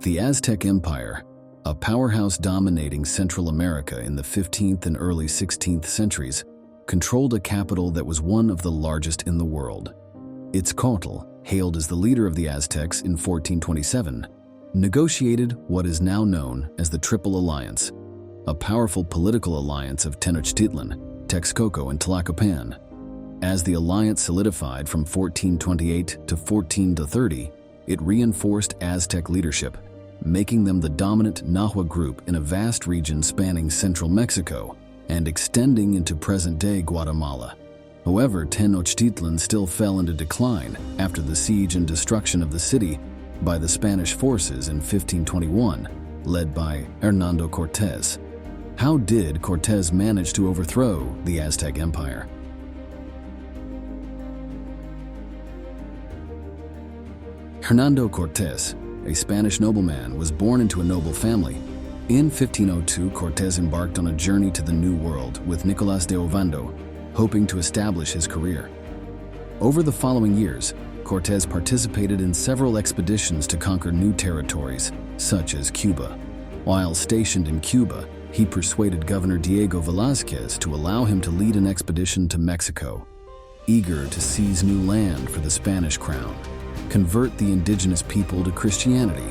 The Aztec Empire, a powerhouse dominating Central America in the 15th and early 16th centuries, controlled a capital that was one of the largest in the world. Its Cuauhtl, hailed as the leader of the Aztecs in 1427, negotiated what is now known as the Triple Alliance, a powerful political alliance of Tenochtitlan, Texcoco, and Tlacopan. As the alliance solidified from 1428 to 1430, it reinforced Aztec leadership, making them the dominant Nahua group in a vast region spanning central Mexico and extending into present-day Guatemala. However, Tenochtitlan still fell into decline after the siege and destruction of the city by the Spanish forces in 1521, led by Hernando Cortés. How did Cortés manage to overthrow the Aztec Empire? Hernando Cortés, a Spanish nobleman, was born into a noble family. In 1502, Cortés embarked on a journey to the New World with Nicolás de Ovando, hoping to establish his career. Over the following years, Cortés participated in several expeditions to conquer new territories, such as Cuba. While stationed in Cuba, he persuaded Governor Diego Velázquez to allow him to lead an expedition to Mexico, eager to seize new land for the Spanish crown, convert the indigenous people to Christianity,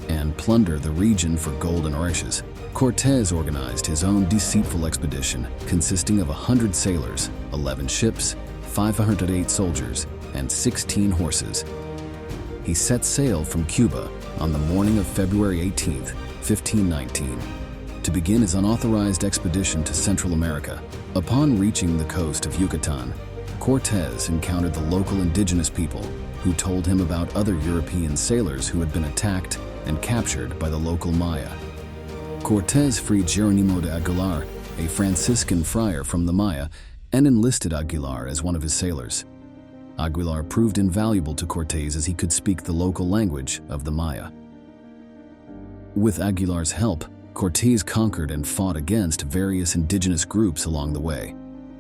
and plunder the region for gold and riches. Cortés organized his own deceitful expedition consisting of 100 sailors, 11 ships, 508 soldiers, and 16 horses. He set sail from Cuba on the morning of February 18, 1519, to begin his unauthorized expedition to Central America. Upon reaching the coast of Yucatan, Cortés encountered the local indigenous people who told him about other European sailors who had been attacked and captured by the local Maya. Cortés freed Jerónimo de Aguilar, a Franciscan friar from the Maya, and enlisted Aguilar as one of his sailors. Aguilar proved invaluable to Cortés as he could speak the local language of the Maya. With Aguilar's help, Cortés conquered and fought against various indigenous groups along the way.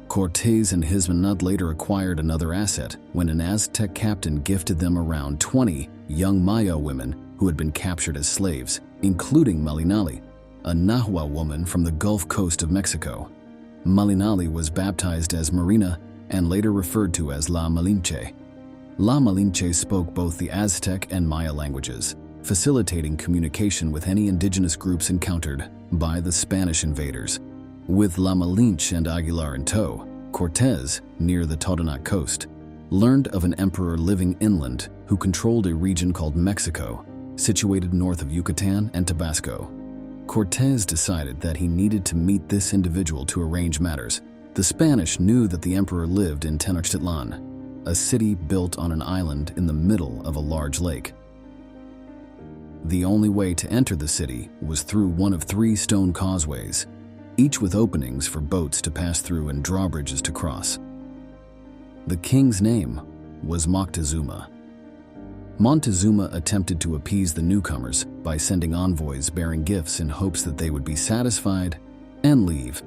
Cortés and his men later acquired another asset when an Aztec captain gifted them around 20 young Maya women who had been captured as slaves, including Malinali, a Nahua woman from the Gulf Coast of Mexico. Malinali was baptized as Marina and later referred to as La Malinche. La Malinche spoke both the Aztec and Maya languages, facilitating communication with any indigenous groups encountered by the Spanish invaders. With La Malinche and Aguilar in tow, Cortés, near the Totonac coast, learned of an emperor living inland who controlled a region called Mexico, situated north of Yucatan and Tabasco. Cortés decided that he needed to meet this individual to arrange matters. The Spanish knew that the emperor lived in Tenochtitlan, a city built on an island in the middle of a large lake. The only way to enter the city was through one of 3 stone causeways, each with openings for boats to pass through and drawbridges to cross. The king's name was Moctezuma. Montezuma attempted to appease the newcomers by sending envoys bearing gifts in hopes that they would be satisfied and leave.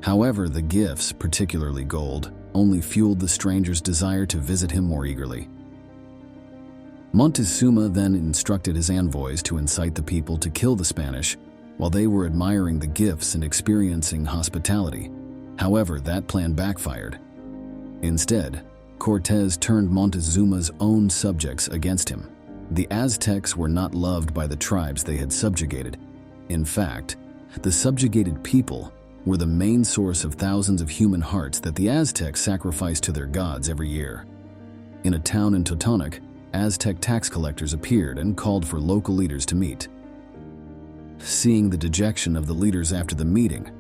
However, the gifts, particularly gold, only fueled the strangers' desire to visit him more eagerly. Montezuma then instructed his envoys to incite the people to kill the Spanish while they were admiring the gifts and experiencing hospitality. However, that plan backfired. Instead, Cortés turned Montezuma's own subjects against him. The Aztecs were not loved by the tribes they had subjugated. In fact, the subjugated people were the main source of thousands of human hearts that the Aztecs sacrificed to their gods every year. In a town in Totonac, Aztec tax collectors appeared and called for local leaders to meet. Seeing the dejection of the leaders after the meeting,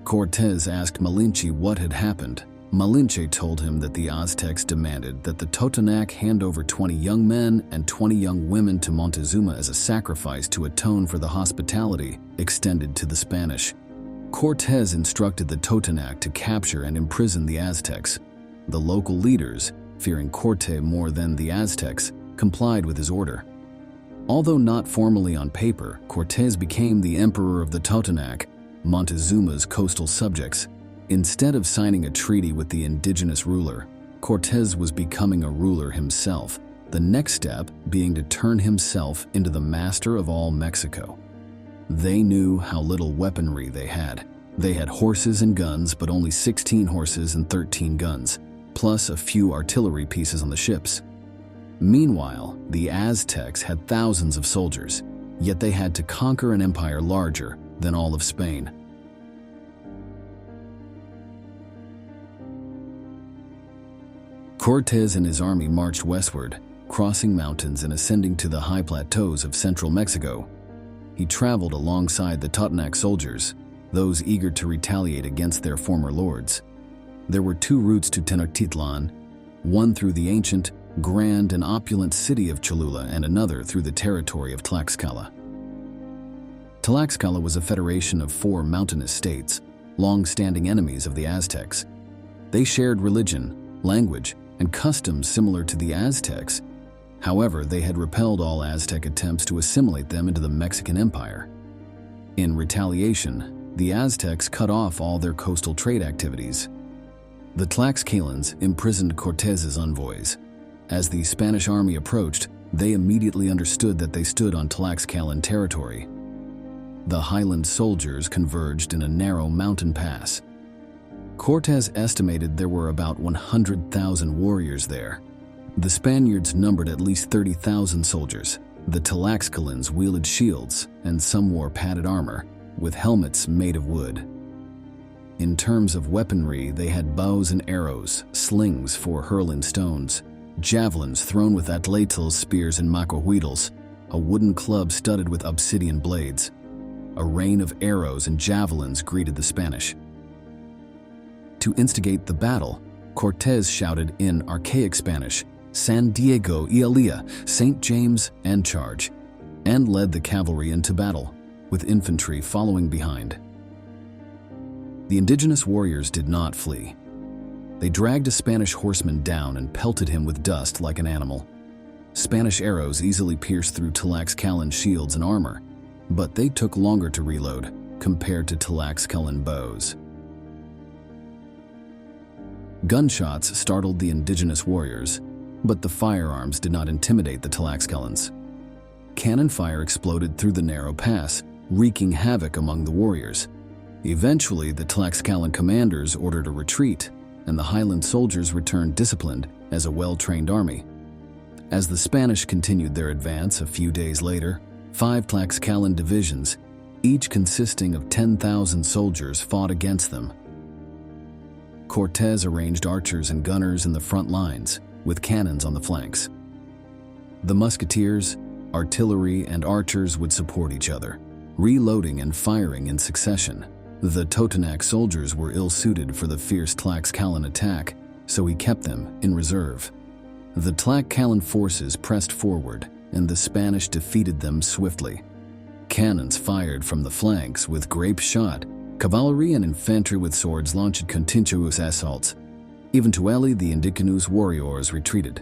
Cortés asked Malinche what had happened. Malinche told him that the Aztecs demanded that the Totonac hand over 20 young men and 20 young women to Montezuma as a sacrifice to atone for the hospitality extended to the Spanish. Cortés instructed the Totonac to capture and imprison the Aztecs. The local leaders, fearing Cortés more than the Aztecs, complied with his order. Although not formally on paper, Cortés became the emperor of the Totonac, Montezuma's coastal subjects. Instead of signing a treaty with the indigenous ruler, Cortés was becoming a ruler himself, the next step being to turn himself into the master of all Mexico. They knew how little weaponry they had. They had horses and guns, but only 16 horses and 13 guns, plus a few artillery pieces on the ships. Meanwhile, the Aztecs had thousands of soldiers, yet they had to conquer an empire larger than all of Spain. Cortés and his army marched westward, crossing mountains and ascending to the high plateaus of central Mexico. He traveled alongside the Totonac soldiers, those eager to retaliate against their former lords. There were two routes to Tenochtitlan, one through the ancient, grand, and opulent city of Cholula and another through the territory of Tlaxcala. Tlaxcala was a federation of 4 mountainous states, long-standing enemies of the Aztecs. They shared religion, language, and customs similar to the Aztecs. However, they had repelled all Aztec attempts to assimilate them into the Mexican Empire. In retaliation, the Aztecs cut off all their coastal trade activities. The Tlaxcalans imprisoned Cortés's envoys. As the Spanish army approached, they immediately understood that they stood on Tlaxcalan territory. The Highland soldiers converged in a narrow mountain pass. Cortés estimated there were about 100,000 warriors there. The Spaniards numbered at least 30,000 soldiers. The Tlaxcalans wielded shields, and some wore padded armor, with helmets made of wood. In terms of weaponry, they had bows and arrows, slings for hurling stones, javelins thrown with atlatls, spears, and macahuitls, a wooden club studded with obsidian blades. A rain of arrows and javelins greeted the Spanish. To instigate the battle, Cortés shouted in archaic Spanish, "San Diego y Elia, St. James, and charge," and led the cavalry into battle, with infantry following behind. The indigenous warriors did not flee. They dragged a Spanish horseman down and pelted him with dust like an animal. Spanish arrows easily pierced through Tlaxcalan shields and armor, but they took longer to reload compared to Tlaxcalan bows. Gunshots startled the indigenous warriors, but the firearms did not intimidate the Tlaxcalans. Cannon fire exploded through the narrow pass, wreaking havoc among the warriors. Eventually, the Tlaxcalan commanders ordered a retreat, and the Highland soldiers returned disciplined as a well-trained army. As the Spanish continued their advance a few days later, 5 Tlaxcalan divisions, each consisting of 10,000 soldiers, fought against them. Cortés arranged archers and gunners in the front lines, with cannons on the flanks. The musketeers, artillery, and archers would support each other, reloading and firing in succession. The Totonac soldiers were ill-suited for the fierce Tlaxcalan attack, so he kept them in reserve. The Tlaxcalan forces pressed forward, and the Spanish defeated them swiftly. Cannons fired from the flanks with grape shot. Cavalry and infantry with swords launched continuous assaults. Even Tueli, the indigenous warriors, retreated.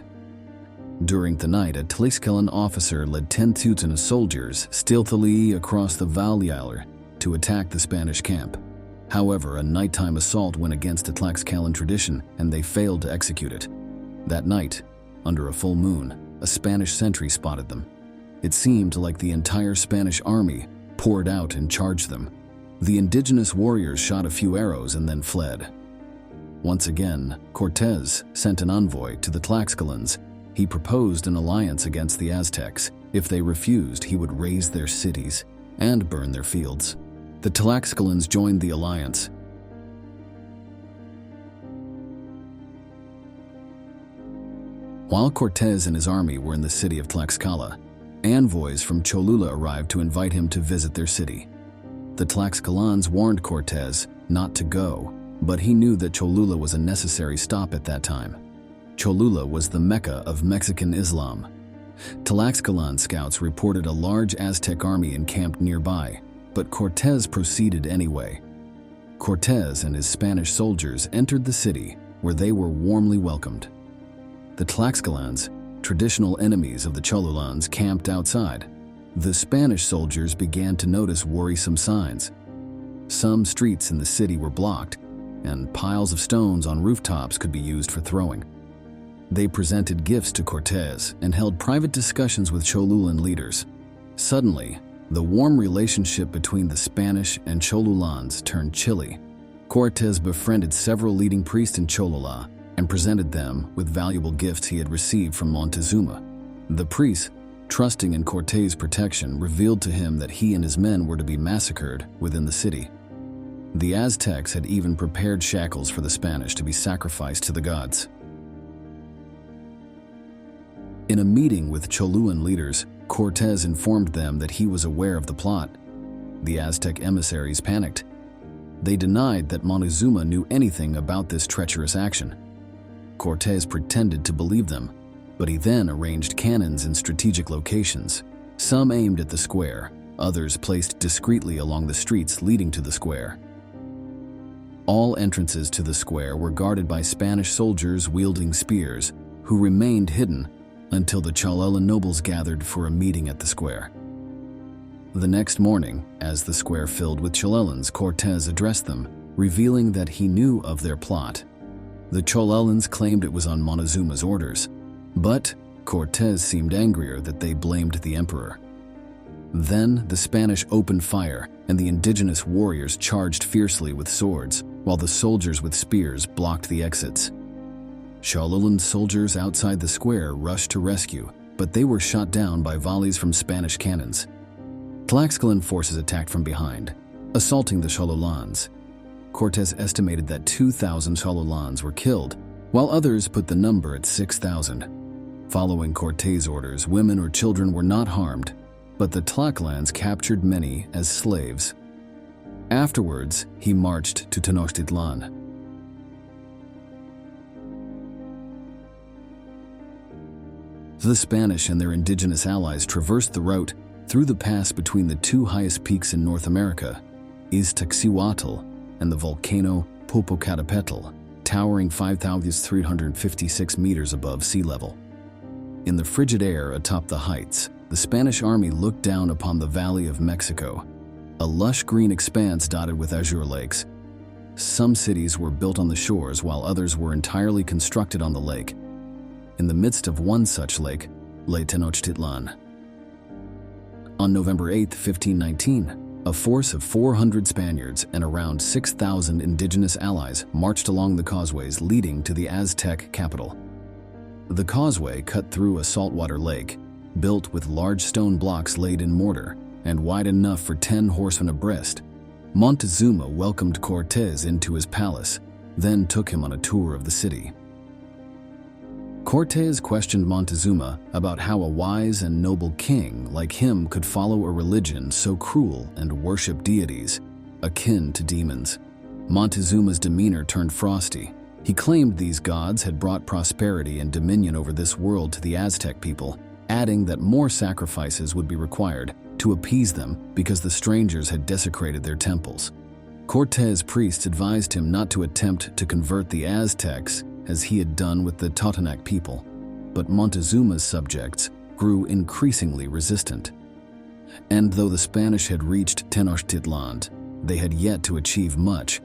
During the night, a Tlaxcalan officer led 10 Teutonic soldiers stealthily across the Valladolid to attack the Spanish camp. However, a nighttime assault went against the Tlaxcalan tradition, and they failed to execute it. That night, under a full moon, a Spanish sentry spotted them. It seemed like the entire Spanish army poured out and charged them. The indigenous warriors shot a few arrows and then fled. Once again, Cortés sent an envoy to the Tlaxcalans. He proposed an alliance against the Aztecs. If they refused, he would raze their cities and burn their fields. The Tlaxcalans joined the alliance. While Cortés and his army were in the city of Tlaxcala, envoys from Cholula arrived to invite him to visit their city. The Tlaxcalans warned Cortés not to go, but he knew that Cholula was a necessary stop at that time. Cholula was the Mecca of Mexican Islam. Tlaxcalan scouts reported a large Aztec army encamped nearby, but Cortés proceeded anyway. Cortés and his Spanish soldiers entered the city, where they were warmly welcomed. The Tlaxcalans, traditional enemies of the Cholulans, camped outside. The Spanish soldiers began to notice worrisome signs. Some streets in the city were blocked, and piles of stones on rooftops could be used for throwing. They presented gifts to Cortés and held private discussions with Cholulan leaders. Suddenly, the warm relationship between the Spanish and Cholulans turned chilly. Cortés befriended several leading priests in Cholula and presented them with valuable gifts he had received from Montezuma. The priests, trusting in Cortés' protection, revealed to him that he and his men were to be massacred within the city. The Aztecs had even prepared shackles for the Spanish to be sacrificed to the gods. In a meeting with Cholulan leaders, Cortés informed them that he was aware of the plot. The Aztec emissaries panicked. They denied that Montezuma knew anything about this treacherous action. Cortés pretended to believe them, but he then arranged cannons in strategic locations. Some aimed at the square, others placed discreetly along the streets leading to the square. All entrances to the square were guarded by Spanish soldiers wielding spears, who remained hidden until the Cholulan nobles gathered for a meeting at the square. The next morning, as the square filled with Cholulans, Cortés addressed them, revealing that he knew of their plot. The Cholulans claimed it was on Montezuma's orders, but Cortés seemed angrier that they blamed the emperor. Then the Spanish opened fire, and the indigenous warriors charged fiercely with swords, while the soldiers with spears blocked the exits. Cholulan soldiers outside the square rushed to rescue, but they were shot down by volleys from Spanish cannons. Tlaxcalan forces attacked from behind, assaulting the Cholulans. Cortés estimated that 2,000 Cholulans were killed, while others put the number at 6,000. Following Cortés' orders, women or children were not harmed, but the Tlaxcalans captured many as slaves. Afterwards, he marched to Tenochtitlan. The Spanish and their indigenous allies traversed the route through the pass between the two highest peaks in North America, Iztaccíhuatl and the volcano Popocatépetl, towering 5,356 meters above sea level. In the frigid air atop the heights, the Spanish army looked down upon the Valley of Mexico, a lush green expanse dotted with azure lakes. Some cities were built on the shores while others were entirely constructed on the lake. In the midst of one such lake lay Tenochtitlan. On November 8, 1519, a force of 400 Spaniards and around 6,000 indigenous allies marched along the causeways leading to the Aztec capital. The causeway cut through a saltwater lake, built with large stone blocks laid in mortar and wide enough for 10 horsemen abreast. Montezuma welcomed Cortés into his palace, then took him on a tour of the city. Cortés questioned Montezuma about how a wise and noble king like him could follow a religion so cruel and worship deities akin to demons. Montezuma's demeanor turned frosty. He claimed these gods had brought prosperity and dominion over this world to the Aztec people, adding that more sacrifices would be required to appease them because the strangers had desecrated their temples. Cortés' priests advised him not to attempt to convert the Aztecs as he had done with the Totonac people, but Montezuma's subjects grew increasingly resistant. And though the Spanish had reached Tenochtitlan, they had yet to achieve much.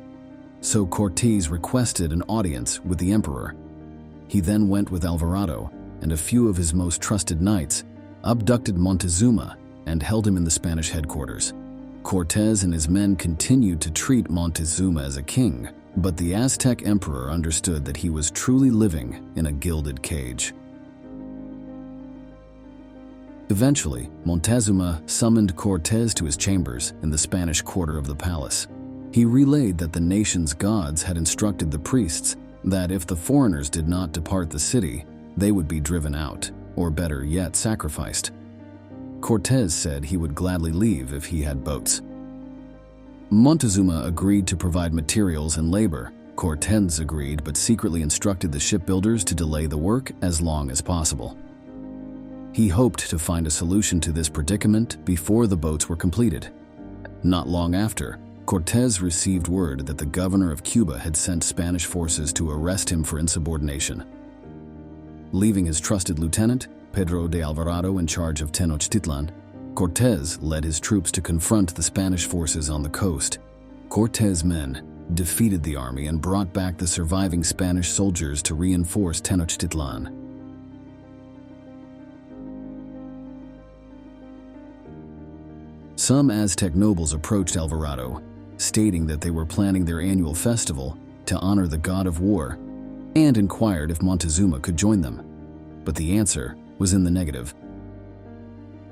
So Cortés requested an audience with the emperor. He then went with Alvarado and a few of his most trusted knights, abducted Montezuma, and held him in the Spanish headquarters. Cortés and his men continued to treat Montezuma as a king, but the Aztec emperor understood that he was truly living in a gilded cage. Eventually, Montezuma summoned Cortés to his chambers in the Spanish quarter of the palace. He relayed that the nation's gods had instructed the priests that if the foreigners did not depart the city, they would be driven out, or better yet, sacrificed. Cortés said he would gladly leave if he had boats. Montezuma agreed to provide materials and labor. Cortés agreed but secretly instructed the shipbuilders to delay the work as long as possible. He hoped to find a solution to this predicament before the boats were completed. Not long after, Cortés received word that the governor of Cuba had sent Spanish forces to arrest him for insubordination. Leaving his trusted lieutenant, Pedro de Alvarado, in charge of Tenochtitlan, Cortés led his troops to confront the Spanish forces on the coast. Cortés' men, defeated the army and brought back the surviving Spanish soldiers to reinforce Tenochtitlan. Some Aztec nobles approached Alvarado, stating that they were planning their annual festival to honor the god of war, and inquired if Montezuma could join them. But the answer was in the negative.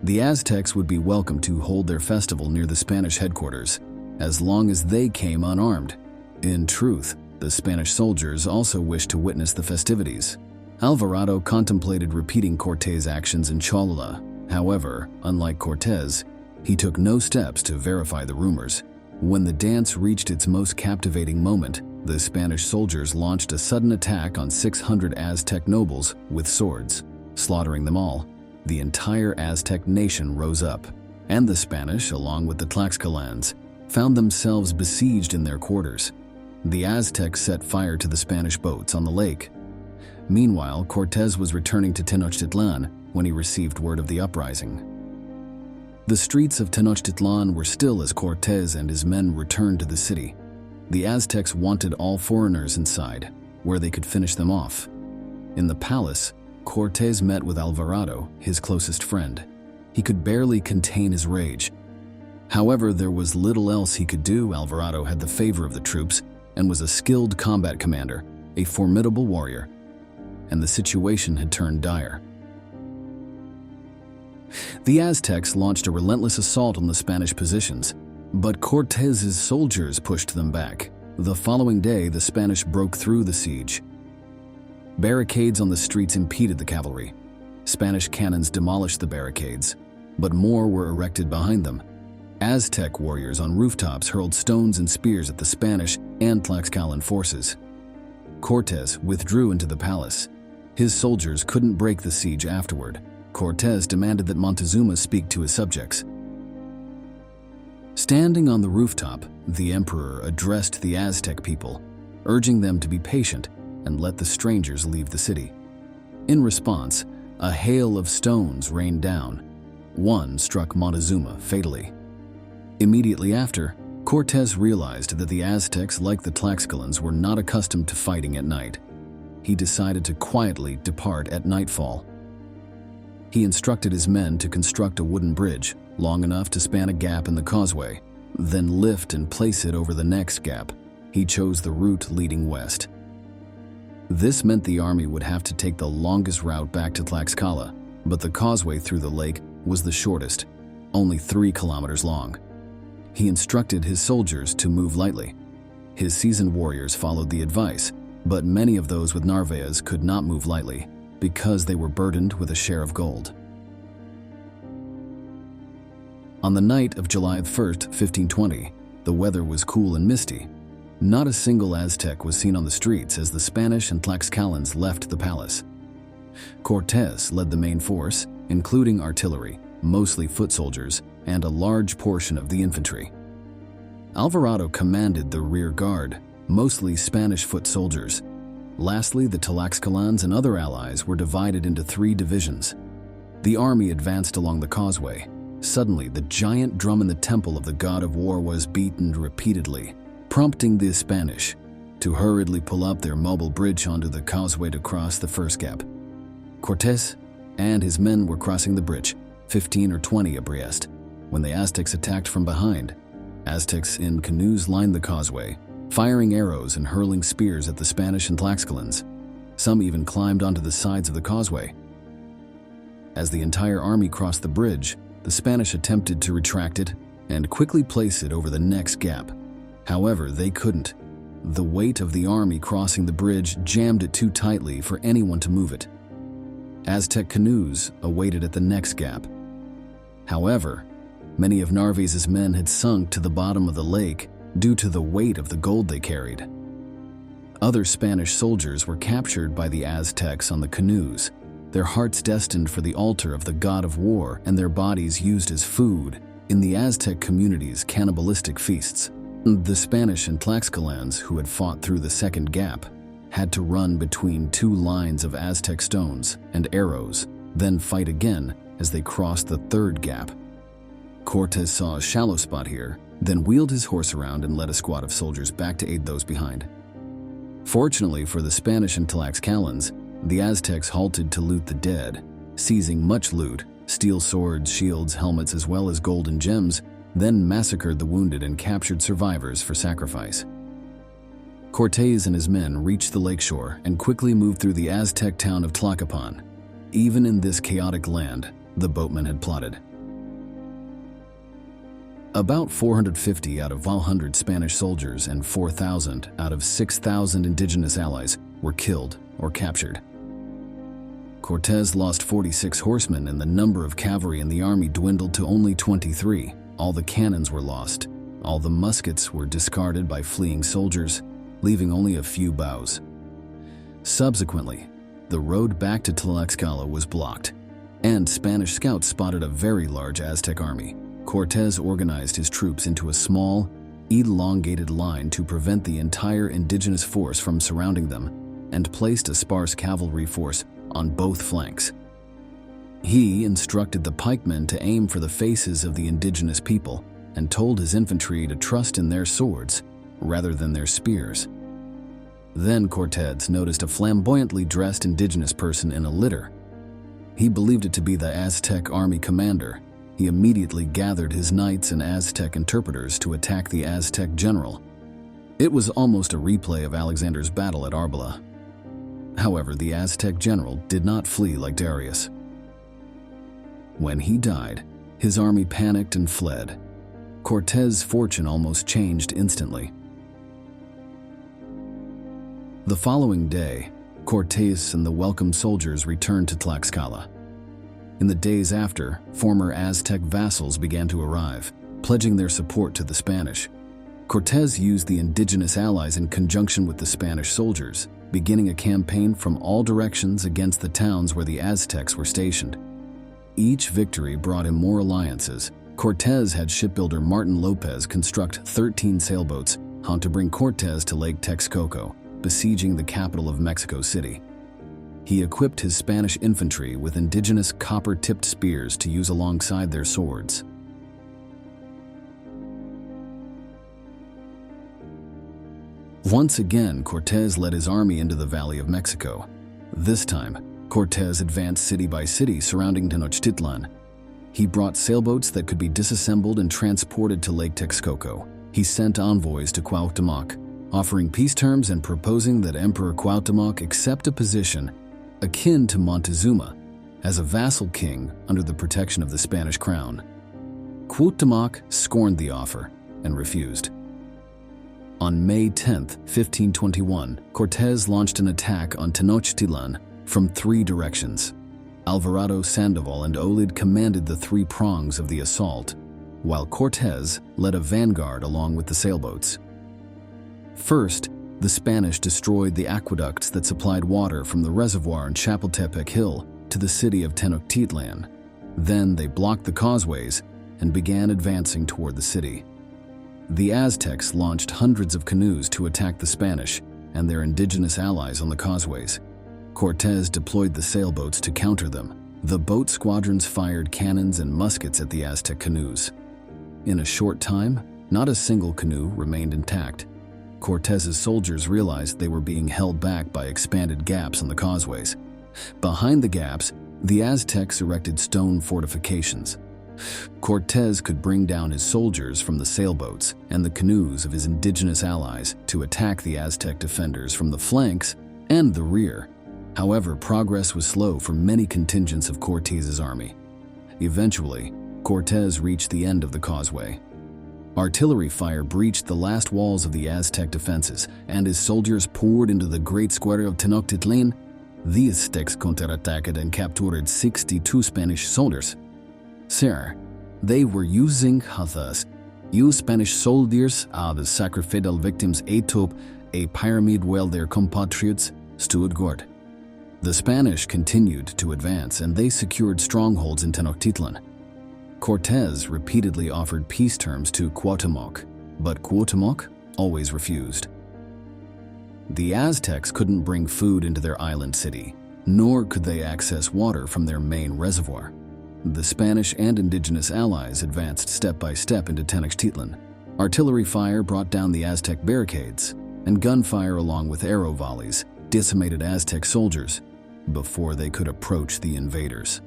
The Aztecs would be welcome to hold their festival near the Spanish headquarters, as long as they came unarmed. In truth, the Spanish soldiers also wished to witness the festivities. Alvarado contemplated repeating Cortés' actions in Cholula. However, unlike Cortés, he took no steps to verify the rumors. When the dance reached its most captivating moment, the Spanish soldiers launched a sudden attack on 600 Aztec nobles with swords, slaughtering them all. The entire Aztec nation rose up, and the Spanish, along with the Tlaxcalans, found themselves besieged in their quarters. The Aztecs set fire to the Spanish boats on the lake. Meanwhile, Cortés was returning to Tenochtitlan when he received word of the uprising. The streets of Tenochtitlan were still as Cortés and his men returned to the city. The Aztecs wanted all foreigners inside, where they could finish them off. In the palace, Cortés met with Alvarado, his closest friend. He could barely contain his rage. However, there was little else he could do. Alvarado had the favor of the troops and was a skilled combat commander, a formidable warrior, and the situation had turned dire. The Aztecs launched a relentless assault on the Spanish positions, but Cortés' soldiers pushed them back. The following day, the Spanish broke through the siege. Barricades on the streets impeded the cavalry. Spanish cannons demolished the barricades, but more were erected behind them. Aztec warriors on rooftops hurled stones and spears at the Spanish and Tlaxcalan forces. Cortés withdrew into the palace. His soldiers couldn't break the siege afterward. Cortés demanded that Montezuma speak to his subjects. Standing on the rooftop, the emperor addressed the Aztec people, urging them to be patient and let the strangers leave the city. In response, a hail of stones rained down. One struck Montezuma fatally. Immediately after, Cortés realized that the Aztecs, like the Tlaxcalans, were not accustomed to fighting at night. He decided to quietly depart at nightfall. He instructed his men to construct a wooden bridge, long enough to span a gap in the causeway, then lift and place it over the next gap. He chose the route leading west. This meant the army would have to take the longest route back to Tlaxcala, but the causeway through the lake was the shortest, only 3 kilometers long. He instructed his soldiers to move lightly. His seasoned warriors followed the advice, but many of those with narvaez could not move lightly because they were burdened with a share of gold. On the night of July 1st, 1520, the weather was cool and misty. Not a single Aztec was seen on the streets as the Spanish and Tlaxcalans left the palace. Cortés led the main force, including artillery, mostly foot soldiers, and a large portion of the infantry. Alvarado commanded the rear guard, mostly Spanish foot soldiers. Lastly, the Tlaxcalans and other allies were divided into 3 divisions. The army advanced along the causeway. Suddenly, the giant drum in the temple of the god of war was beaten repeatedly, prompting the Spanish to hurriedly pull up their mobile bridge onto the causeway to cross the first gap. Cortés and his men were crossing the bridge, 15 or 20 abreast, when the Aztecs attacked from behind. Aztecs in canoes lined the causeway, firing arrows and hurling spears at the Spanish and Tlaxcalans. Some even climbed onto the sides of the causeway. As the entire army crossed the bridge, the Spanish attempted to retract it and quickly place it over the next gap. However, they couldn't. The weight of the army crossing the bridge jammed it too tightly for anyone to move it. Aztec canoes awaited at the next gap. However, many of Narvaez's men had sunk to the bottom of the lake due to the weight of the gold they carried. Other Spanish soldiers were captured by the Aztecs on the canoes, their hearts destined for the altar of the god of war and their bodies used as food in the Aztec community's cannibalistic feasts. The Spanish and Tlaxcalans, who had fought through the second gap, had to run between 2 lines of Aztec stones and arrows, then fight again as they crossed the third gap. Cortés saw a shallow spot here, then wheeled his horse around and led a squad of soldiers back to aid those behind. Fortunately for the Spanish and Tlaxcalans, the Aztecs halted to loot the dead, seizing much loot, steel swords, shields, helmets, as well as gold and gems, then massacred the wounded and captured survivors for sacrifice. Cortés and his men reached the lakeshore and quickly moved through the Aztec town of Tlacopan. Even in this chaotic land, the boatmen had plotted. About 450 out of 100 Spanish soldiers and 4,000 out of 6,000 indigenous allies were killed or captured. Cortés lost 46 horsemen, and the number of cavalry in the army dwindled to only 23. All the cannons were lost. All the muskets were discarded by fleeing soldiers, leaving only a few bows. Subsequently, the road back to Tlaxcala was blocked, and Spanish scouts spotted a very large Aztec army. Cortés organized his troops into a small, elongated line to prevent the entire indigenous force from surrounding them, and placed a sparse cavalry force on both flanks. He instructed the pikemen to aim for the faces of the indigenous people and told his infantry to trust in their swords rather than their spears. Then Cortés noticed a flamboyantly dressed indigenous person in a litter. He believed it to be the Aztec army commander. He immediately gathered his knights and Aztec interpreters to attack the Aztec general. It was almost a replay of Alexander's battle at Arbela. However, the Aztec general did not flee like Darius. When he died, his army panicked and fled. Cortés' fortune almost changed instantly. The following day, Cortés and the welcome soldiers returned to Tlaxcala. In the days after, former Aztec vassals began to arrive, pledging their support to the Spanish. Cortés used the indigenous allies in conjunction with the Spanish soldiers, beginning a campaign from all directions against the towns where the Aztecs were stationed. Each victory brought him more alliances. Cortés had shipbuilder Martin Lopez construct 13 sailboats to bring Cortés to Lake Texcoco, besieging the capital of Mexico City. He equipped his Spanish infantry with indigenous copper-tipped spears to use alongside their swords. Once again, Cortés led his army into the Valley of Mexico. This time, Cortés advanced city by city surrounding Tenochtitlan. He brought sailboats that could be disassembled and transported to Lake Texcoco. He sent envoys to Cuauhtémoc, offering peace terms and proposing that Emperor Cuauhtémoc accept a position akin to Montezuma as a vassal king under the protection of the Spanish crown. Cuauhtémoc scorned the offer and refused. On May 10, 1521, Cortés launched an attack on Tenochtitlan from 3 directions. Alvarado, Sandoval, and Olid commanded the 3 prongs of the assault, while Cortés led a vanguard along with the sailboats. First, the Spanish destroyed the aqueducts that supplied water from the reservoir on Chapultepec Hill to the city of Tenochtitlan. Then they blocked the causeways and began advancing toward the city. The Aztecs launched hundreds of canoes to attack the Spanish and their indigenous allies on the causeways. Cortés deployed the sailboats to counter them. The boat squadrons fired cannons and muskets at the Aztec canoes. In a short time, not a single canoe remained intact. Cortés's soldiers realized they were being held back by expanded gaps on the causeways. Behind the gaps, the Aztecs erected stone fortifications. Cortés could bring down his soldiers from the sailboats and the canoes of his indigenous allies to attack the Aztec defenders from the flanks and the rear. However, progress was slow for many contingents of Cortés's army. Eventually, Cortés reached the end of the causeway. Artillery fire breached the last walls of the Aztec defenses, and his soldiers poured into the great square of Tenochtitlan. The Aztecs counterattacked and captured 62 Spanish soldiers. Sir, they were using others. You Spanish soldiers are the sacrificial victims atop a pyramid while their compatriots stood guard. The Spanish continued to advance, and they secured strongholds in Tenochtitlan. Cortés repeatedly offered peace terms to Cuauhtémoc, but Cuauhtémoc always refused. The Aztecs couldn't bring food into their island city, nor could they access water from their main reservoir. The Spanish and indigenous allies advanced step by step into Tenochtitlan. Artillery fire brought down the Aztec barricades, and gunfire along with arrow volleys decimated Aztec soldiers before they could approach the invaders.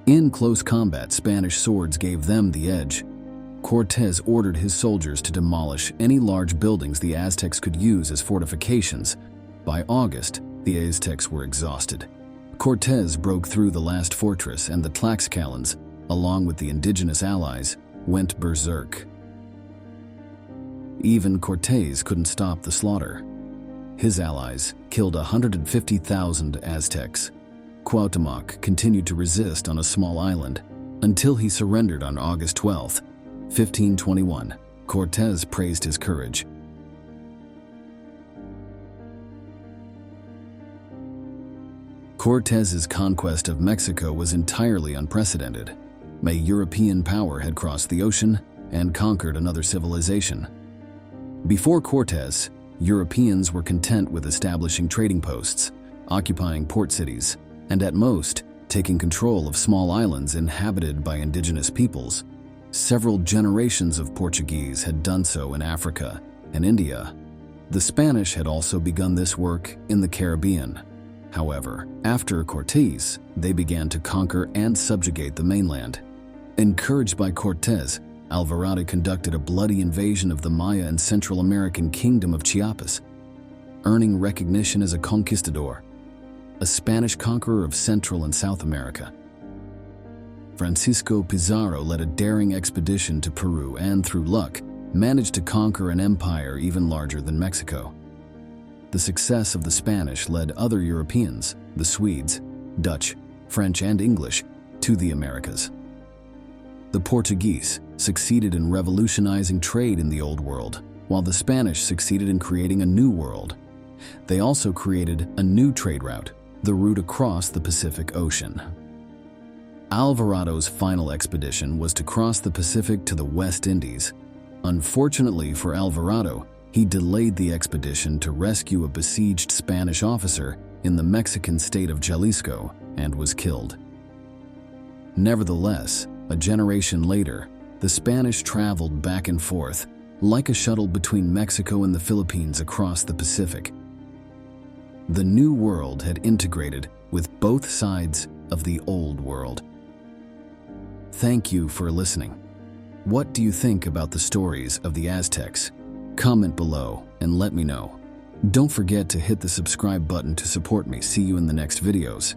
In close combat, Spanish swords gave them the edge. Cortés ordered his soldiers to demolish any large buildings the Aztecs could use as fortifications. By August, the Aztecs were exhausted. Cortés broke through the last fortress, and the Tlaxcalans, along with the indigenous allies, went berserk. Even Cortés couldn't stop the slaughter. His allies killed 150,000 Aztecs. Cuauhtémoc continued to resist on a small island until he surrendered on August 12, 1521. Cortés praised his courage. Cortés's conquest of Mexico was entirely unprecedented. A European power had crossed the ocean and conquered another civilization. Before Cortés, Europeans were content with establishing trading posts, occupying port cities, and at most, taking control of small islands inhabited by indigenous peoples. Several generations of Portuguese had done so in Africa and India. The Spanish had also begun this work in the Caribbean. However, after Cortés, they began to conquer and subjugate the mainland. Encouraged by Cortés, Alvarado conducted a bloody invasion of the Maya and Central American kingdom of Chiapas, earning recognition as a conquistador, a Spanish conqueror of Central and South America. Francisco Pizarro led a daring expedition to Peru and, through luck, managed to conquer an empire even larger than Mexico. The success of the Spanish led other Europeans, the Swedes, Dutch, French, and English, to the Americas. The Portuguese succeeded in revolutionizing trade in the Old World, while the Spanish succeeded in creating a new world. They also created a new trade route, the route across the Pacific Ocean. Alvarado's final expedition was to cross the Pacific to the West Indies. Unfortunately for Alvarado, he delayed the expedition to rescue a besieged Spanish officer in the Mexican state of Jalisco and was killed. Nevertheless, a generation later, the Spanish traveled back and forth like a shuttle between Mexico and the Philippines across the Pacific. The New World had integrated with both sides of the Old World. Thank you for listening. What do you think about the stories of the Aztecs? Comment below and let me know. Don't forget to hit the subscribe button to support me. See you in the next videos.